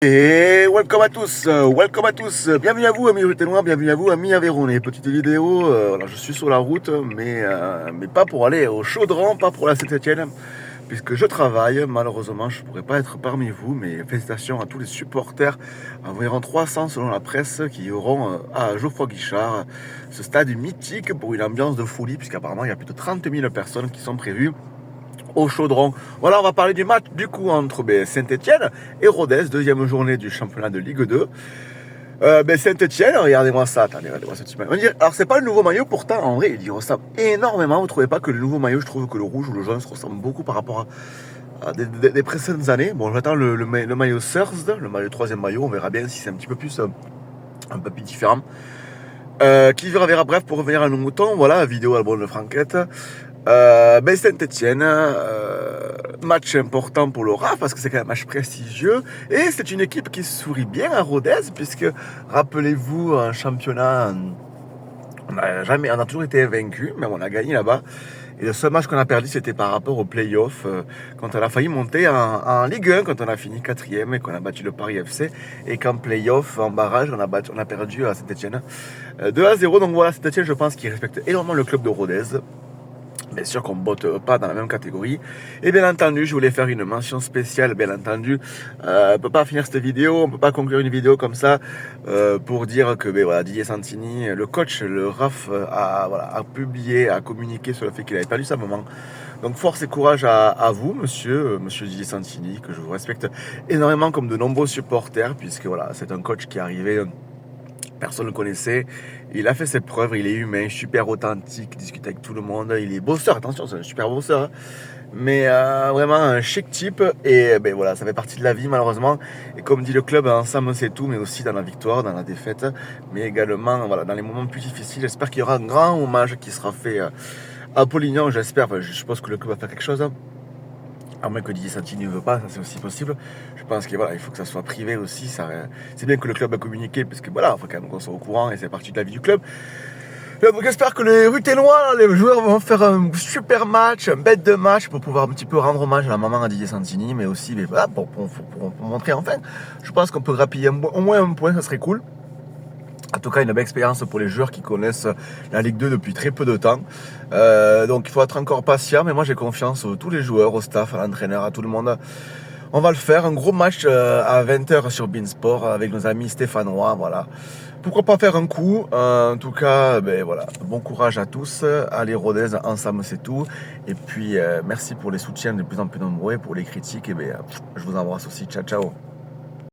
Et welcome à tous, bienvenue à vous amis Ruténois, bienvenue à vous amis Aveyronais. Petite vidéo, voilà, je suis sur la route, mais pas pour aller au Chaudron, pas pour la Saint-Etienne, puisque je travaille. Malheureusement, je ne pourrai pas être parmi vous, mais félicitations à tous les supporters, environ 300 selon la presse, qui iront à Geoffroy Guichard, ce stade mythique pour une ambiance de folie, puisqu'apparemment il y a plus de 30 000 personnes qui sont prévues au Chaudron. Voilà, on va parler du match du coup entre Saint-Etienne et Rodez, deuxième journée du championnat de Ligue 2. Saint-Etienne, regardez-moi ça, attendez, regardez-moi cette image. Alors c'est pas le nouveau maillot, pourtant en vrai il y ressemble énormément. Vous trouvez pas que le nouveau maillot, je trouve que le rouge ou le jaune se ressemble beaucoup par rapport à des précédentes années. Bon, j'attends le maillot Thursday, le maillot troisième maillot, on verra bien si c'est un petit peu plus un peu plus différent. Qui verra, bref, pour revenir à nos moutons, voilà, vidéo à la bonne de Franquette. Saint-Etienne, match important pour le RAF parce que c'est quand même un match prestigieux et c'est une équipe qui sourit bien à Rodez, puisque rappelez-vous, un championnat, on a toujours été invaincu, mais on a gagné là-bas. Et le seul match qu'on a perdu, c'était par rapport au play-off, quand on a failli monter en Ligue 1, quand on a fini 4e et qu'on a battu le Paris FC. Et qu'en play-off, en barrage, on a perdu à Saint-Etienne 2-0. Donc voilà, Saint-Etienne, je pense qu'il respecte énormément le club de Rodez. Bien sûr qu'on ne botte pas dans la même catégorie. Et bien entendu, je voulais faire une mention spéciale, bien entendu. On ne peut pas finir cette vidéo, on ne peut pas conclure une vidéo comme ça pour dire que voilà, Didier Santini, le coach, le RAF, a publié, a communiqué sur le fait qu'il avait perdu sa maman. Donc force et courage à vous, monsieur Didier Santini, que je vous respecte énormément comme de nombreux supporters, puisque voilà, c'est un coach qui est arrivé... Personne ne le connaissait. Il a fait ses preuves, il est humain, super authentique, il discute avec tout le monde. Il est bosseur, attention, c'est un super bosseur. Hein. Mais vraiment un chic type. Et voilà, ça fait partie de la vie malheureusement. Et comme dit le club, ensemble c'est tout, mais aussi dans la victoire, dans la défaite. Mais également voilà, dans les moments plus difficiles. J'espère qu'il y aura un grand hommage qui sera fait à Polignan, j'espère. Enfin, je suppose que le club va faire quelque chose. Hein. À moins que Didier Santini ne veut pas, ça c'est aussi possible. Je pense qu'il voilà, il faut que ça soit privé aussi. C'est bien que le club a communiqué, parce que voilà, il faut quand même qu'on soit au courant et c'est partie de la vie du club. Donc j'espère que les Ruténois, les joueurs vont faire un super match, un bête de match pour pouvoir un petit peu rendre hommage à la maman à Didier Santini, mais aussi voilà, pour montrer enfin. Je pense qu'on peut grappiller au moins un point, ça serait cool. En tout cas, une belle expérience pour les joueurs qui connaissent la Ligue 2 depuis très peu de temps. Donc il faut être encore patient, mais moi j'ai confiance à tous les joueurs, au staff, à l'entraîneur, à tout le monde. On va le faire, un gros match à 20h sur Beansport avec nos amis stéphanois, voilà. Pourquoi pas faire un coup, en tout cas, voilà, bon courage à tous, allez Rodez, ensemble c'est tout. Et puis merci pour les soutiens de plus en plus nombreux, pour les critiques, et je vous embrasse aussi, ciao ciao.